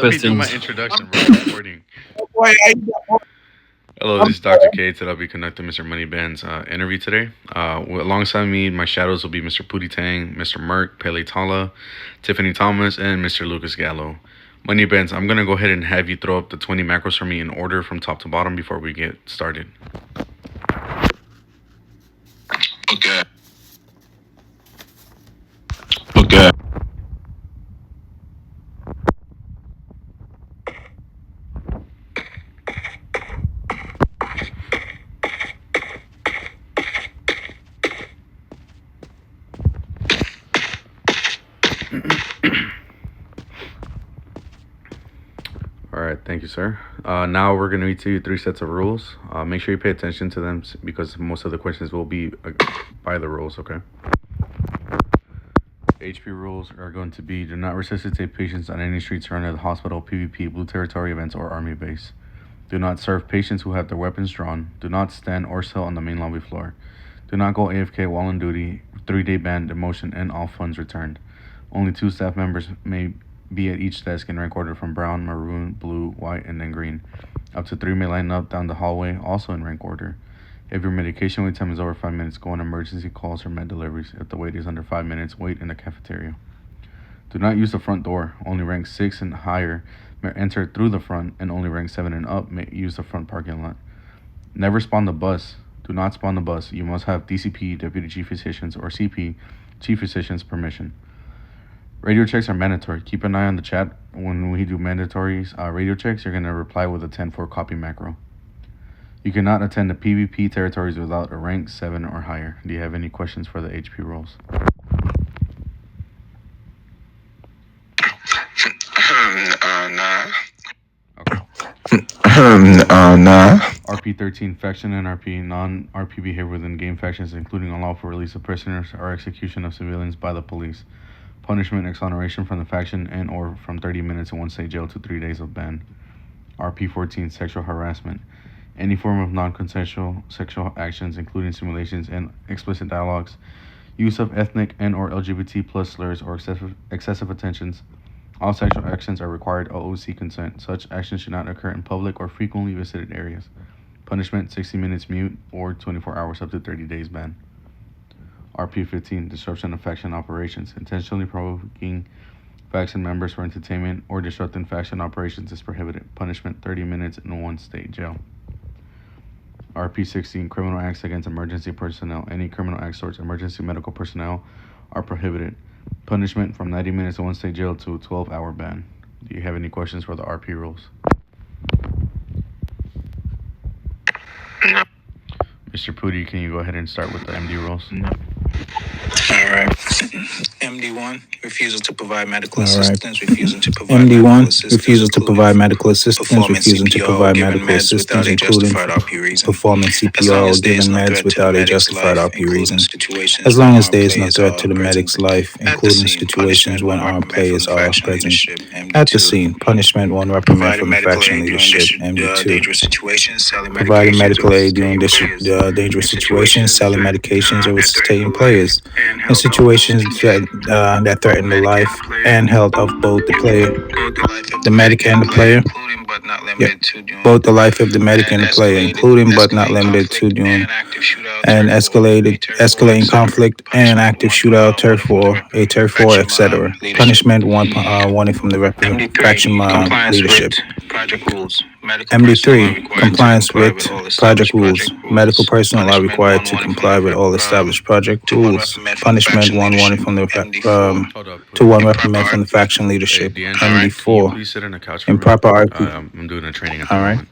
Let me do my questions. introduction, bro. I'm recording. Boy, Hello, this is Dr. Cates, and I'll be conducting Mr. Moneyband's interview today. Alongside me, my shadows will be Mr. Pootie Tang, Mr. Merck, Pele Tala, Tiffany Thomas, and Mr. Lucas Gallo. Moneybands, I'm going to go ahead and have you throw up the 20 macros for me in order from top to bottom before we get started. okay. Okay. All right, thank you, sir. Now we're going to read to you three sets of rules. Make sure you pay attention to them because most of the questions will be by the rules, okay? HP rules are going to be: do not resuscitate patients on any streets surrounding the hospital, PvP, Blue Territory events, or Army base. Do not serve patients who have their weapons drawn. Do not stand or sit on the main lobby floor. Do not go AFK while on duty. 3-day ban, demotion, and all funds returned. Only 2 staff members may be at each desk in rank order from brown, maroon, blue, white, and then green. Up to 3 may line up down the hallway, also in rank order. If your medication wait time is over 5 minutes, go on emergency calls or med deliveries. If the wait is under 5 minutes, wait in the cafeteria. Do not use the front door. Only rank 6 and higher may enter through the front, and only rank 7 and up may use the front parking lot. Never spawn the bus. Do not spawn the bus. You must have DCP, Deputy Chief Physicians, or CP, Chief Physician's permission. Radio checks are mandatory. Keep an eye on the chat. When we do mandatory radio checks, you're going to reply with a 10-4 copy macro. You cannot attend the PvP territories without a rank 7 or higher. Do you have any questions for the HP roles? Nah. Okay. Nah. RP13 faction and RP non-RP behavior within game factions, including unlawful release of prisoners or execution of civilians by the police. Punishment, exoneration from the faction and or from 30 minutes in 1 state jail to 3 days of ban. RP14 sexual harassment. Any form of non-consensual sexual actions, including simulations and explicit dialogues, use of ethnic and or LGBT plus slurs or excessive attentions. All sexual actions are required OOC consent. Such actions should not occur in public or frequently visited areas. Punishment, 60 minutes mute or 24 hours up to 30 days ban. RP15, disruption of faction operations. Intentionally provoking faction members for entertainment or disrupting faction operations is prohibited. Punishment, 30 minutes in 1 state jail. RP16, criminal acts against emergency personnel. Any criminal acts towards emergency medical personnel are prohibited. Punishment from 90 minutes in 1 state jail to a 12-hour ban. Do you have any questions for the RP rules? No. Mr. Pooty, can you go ahead and start with the MD rules? All right. MD1, refusal to provide medical assistance, refusal to provide MD1, refusal to provide medical assistance, refusal to provide medical assistance, including performing CPR or giving meds without a justified RP reason, as long as there is no threat to the medic's life, including situations when armed players are present at the scene. Punishment 1, reprimand from the faction leadership. MD2, providing medical aid during dangerous situations, selling medications, or resuscitating players in situations that threaten the life and health of both the player, the medic, and the player. Both the life of the medic and the player, including but not limited to during an escalating conflict and active shootout, turf war, etc. Punishment 1, warning from the faction leadership. MD3, compliance with project rules. Medical personnel are required to comply with all established project rules. Punishment 1, warning from the Hold up, 2, 1, reprimand from the faction leadership. Hey, Deanna, can you MD4, please sit on the couch for me? improper RP. I'm doing a training at the All right. moment.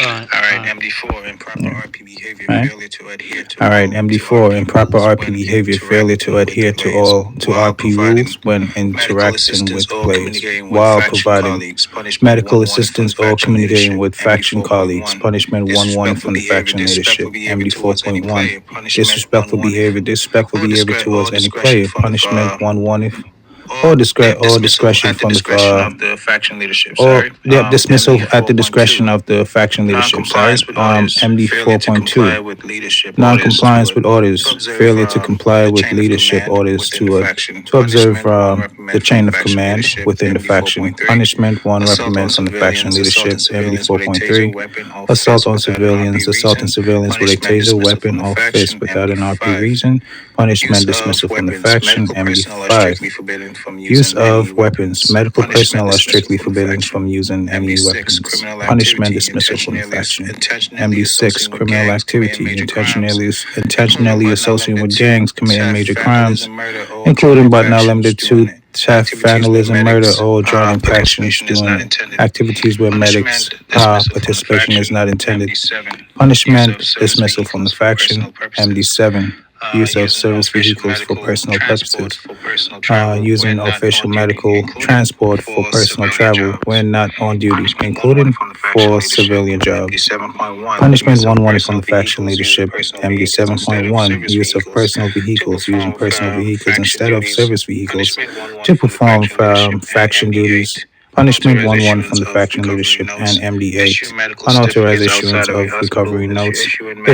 All right, MD4, improper RP behavior, failure to adhere to. All right, MD4, improper RP behavior, failure to adhere to RP rules when interacting with players, while providing medical assistance or communicating with faction colleagues. Punishment 1, warning from the faction leadership. MD4.1, disrespectful behavior towards any player. Punishment 1, warning or discretion from the faction leadership. Sorry. dismissal MD at the discretion of the faction leadership. Sorry. MD 4.2. Non-compliance with orders, failure to comply with leadership orders to observe the chain of command within the faction. Punishment: 1 reprimand from the faction leadership. MD 4.3. Assault on civilians, assaulting civilians with a taser, weapon, or fist without an RP reason. Punishment: dismissal from the faction. MD 5. Use of weapons. Medical personnel are strictly forbidden from using any weapons. Punishment: dismissal from the faction. MD 6. Criminal activity. Intentionally associating with gangs committing major crimes, including but not limited to theft, vandalism, murder, or joining factions doing activities where medics' participation is not intended. Punishment: dismissal from the faction. MD 7. Use of service vehicles for personal purposes. Using official medical transport for personal travel when not on duty, including for civilian jobs. Punishment: 1 warning from the faction leadership. MD 7.1. Use of personal vehicles. Using personal vehicles instead of service vehicles to perform faction duties. Punishment: 1 warning from the faction leadership. And MD 8. Unauthorized issuance of recovery notes.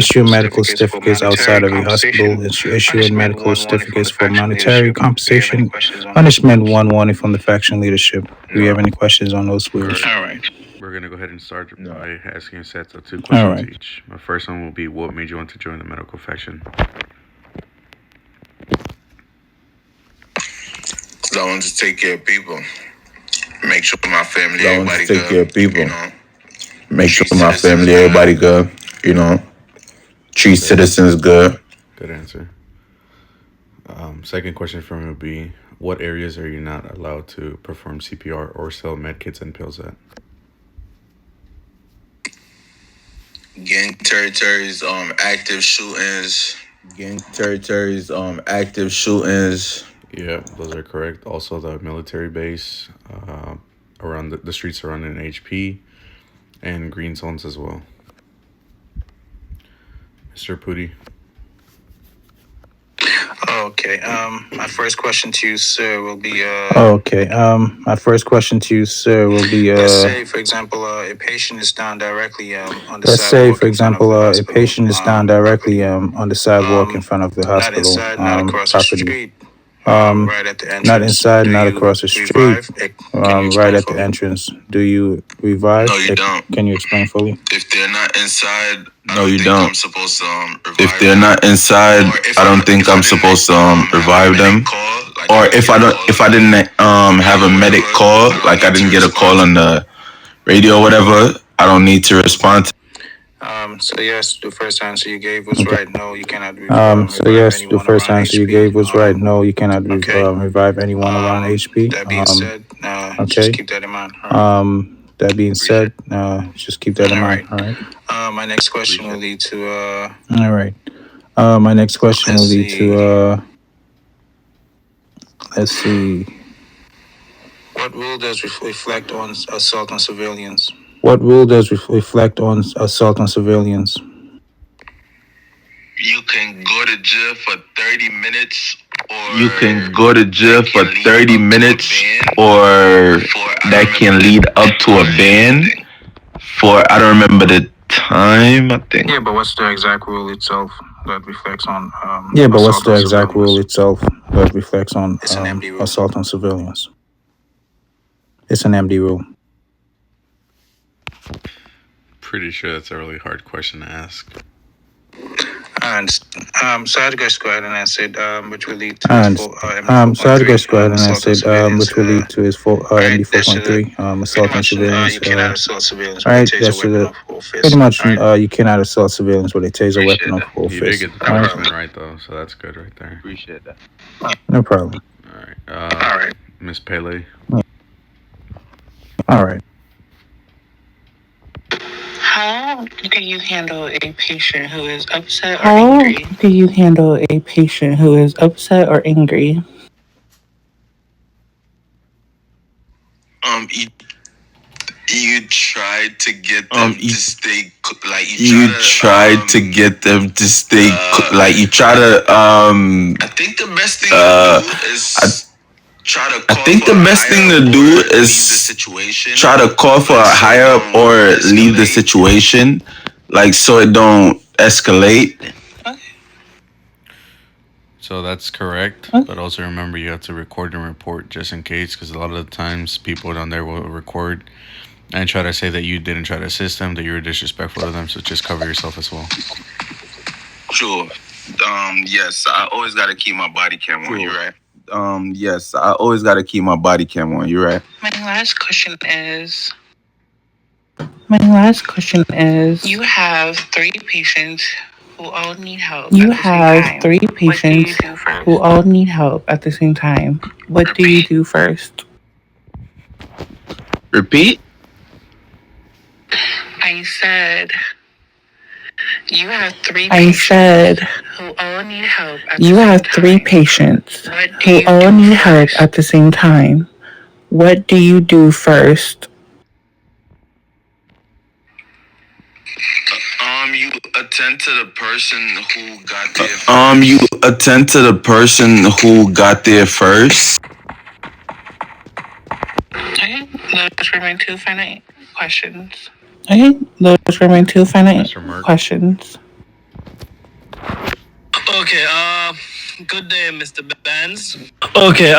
Issue medical certificates outside of a hospital. Issuing medical certificates for monetary compensation. Punishment: 1 warning from the faction leadership. Do we have any questions on those rules? All right. We're going to go ahead and start by asking sets of 2 questions each. My first one will be, what made you want to join the medical faction? I wanted to take care of people. Make sure my family, everybody good. Take care of people. You know, make sure my family, everybody good. You know, treat citizens good. Good answer. Second question for me would be, what areas are you not allowed to perform CPR or sell medkits and pills at? Gang territories, active shootings. Gang territories, active shootings. Yeah, those are correct. Also, the military base, around the streets surrounding HP, and green zones as well. Mr. Pudi. Okay. My first question to you, sir, will be. My first question to you, sir, will be. Let's say, for example, a patient is down directly on the sidewalk. Let's say, for example, a patient is down directly on the sidewalk in front of the hospital. Not inside, not across the street. Right at the entrance. Not inside, not across the street. Right at the entrance. Do you revive? No, you don't. Can you explain fully? If they're not inside, no, you don't. I'm supposed to revive if they're not inside, I don't think I'm supposed to revive them. Or if I didn't have a medic call, like I didn't get a call on the radio or whatever, I don't need to respond. So yes, the first answer you gave was right. No, you cannot revive. The first answer you gave was right. No, you cannot revive anyone around HP. That being said, just keep that in mind. Right. That being said, just keep that in mind. All right. My next question will lead to. All right. My next question will lead to. Let's see. What rule does reflect on assault on civilians? What rule does reflect on assault on civilians? You can go to jail for 30 minutes, or you can go to jail for 30 minutes, or that can lead up to a ban. For I don't remember the time. I think. Yeah, but what's the exact rule itself that reflects on? What's the exact rule itself that reflects on assault on civilians? It's an MD rule. Pretty sure that's a really hard question to ask. And so I'd just go ahead and answer it, which will lead to which will lead to his MD 4.3, assault on civilians. You cannot assault civilians with right, a that's taser weapon or fist. pretty much. You cannot assault civilians with a taser, weapon, or full You did fist. get the punishment right, though, so that's good right there. Appreciate that. No problem. All right. Miss Pele. All right. How do you handle a patient who is upset or angry? How do you handle a patient who is upset or angry? You try to get them to stay like you try to get them to stay like you try to I think the best thing to do is I think the best thing to do is try to call for a higher up or leave the situation, like so it don't escalate. So that's correct, but also remember you have to record and report just in case, because a lot of the times people down there will record and try to say that you didn't try to assist them, that you were disrespectful to them. So just cover yourself as well. Sure. Yes, I always got to keep my body cam on. You're right. Yes, I always got to keep my body cam on. You're right. My last question is you have three patients who all need help. You have three patients who all need help at the same time. What do you do first? Repeat? I said you have three patients who all need help at the same time. You have three patients who all need help at the same time. What do you do first? You attend to the person who got there first. You attend to the person who got there first. Okay, those were my two final questions. Okay, those were my two final questions. Okay, good day, Mr. Bandz. Okay,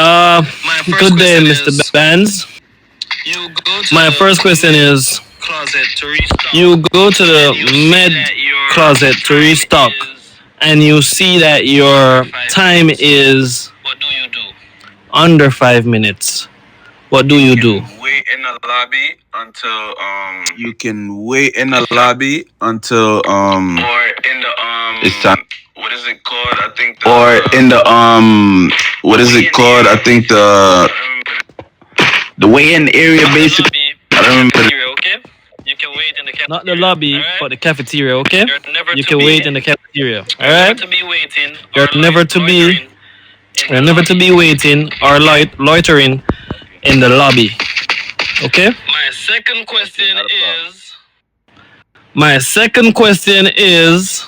good day, Mr. Bandz. My first question is, you go to the med closet to restock, and you see that your time is under 5 minutes. What do you do? Wait in the lobby until You can wait in the lobby until or in the it's time. What is it called? I think the or in the what is it called? I think the weigh-in area basically. I don't remember. Okay? You can wait in the cafeteria. Not the lobby, right? But the cafeteria, okay? You can wait in the cafeteria. Alright? You're never to be waiting or loitering in the lobby. Okay? My second question is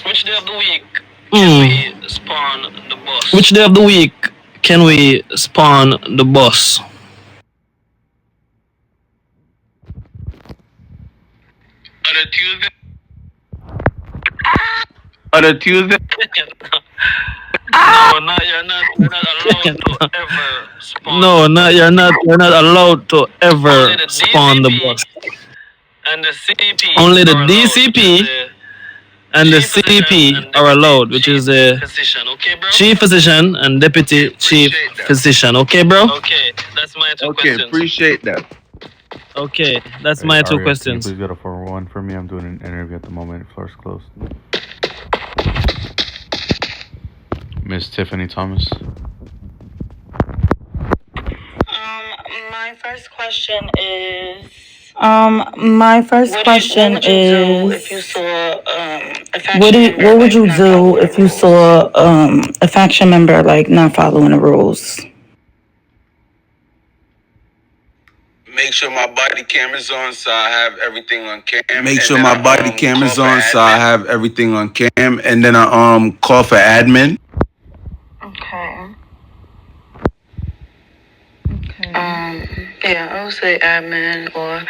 which day of the week can we spawn the bus? Which day of the week can we spawn the bus? On a Tuesday? No, you're not allowed to ever spawn. No, you're not allowed to ever spawn the bus. And the CP. Only the DCP and the CP are allowed, which is the chief physician and deputy chief physician. Okay, bro? Okay, that's my two questions. Okay, appreciate that. Okay, that's my two questions. Please go to 411 for me. I'm doing an interview at the moment. Floor's closed. Miss Tiffany Thomas. My first question is. If you saw what would you do if you saw a faction member like not following the rules? Make sure my body camera's on so I have everything on cam. Make sure my body camera's on so I have everything on cam, and then I call for admin. Okay. Yeah, I would say admin or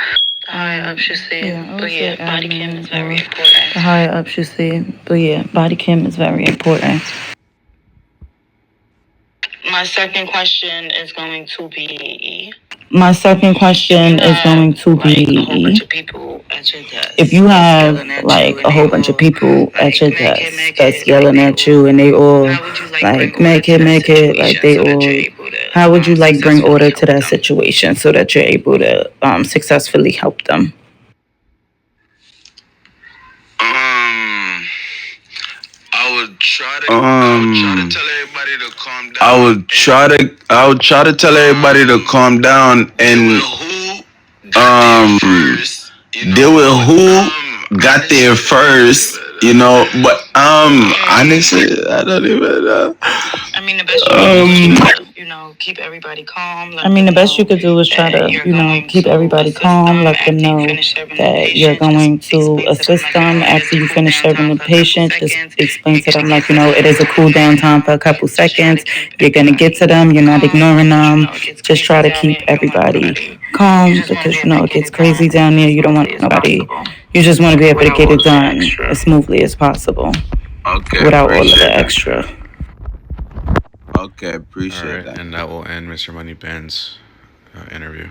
the higher up should see. But yeah, body cam is very important. The higher up should see. But yeah, body cam is very important. My second question is going to be. A whole bunch of people at your desk. If you have like a whole bunch of people at your desk that's yelling at you and they all like make it, like they all. How would you like bring order to that situation so that you're able to successfully help them? I would try to tell everybody to calm down. I would try to tell everybody to calm down and deal with who got there first, you know. But honestly, I don't even know. I mean, the best you can do, I mean, the best you could do is try to, keep everybody calm, let them know that you're going to assist them after you finish serving the patient. Just explain to them, like, it is a cool down time for a couple seconds. You're going to get to them. You're not ignoring them. Just try to keep everybody calm because, it gets crazy down there. You don't want nobody. You just want to be able to get it done as smoothly as possible without all of the extra. Okay, All appreciate right, that. and that will end Mr. Money Band's interview.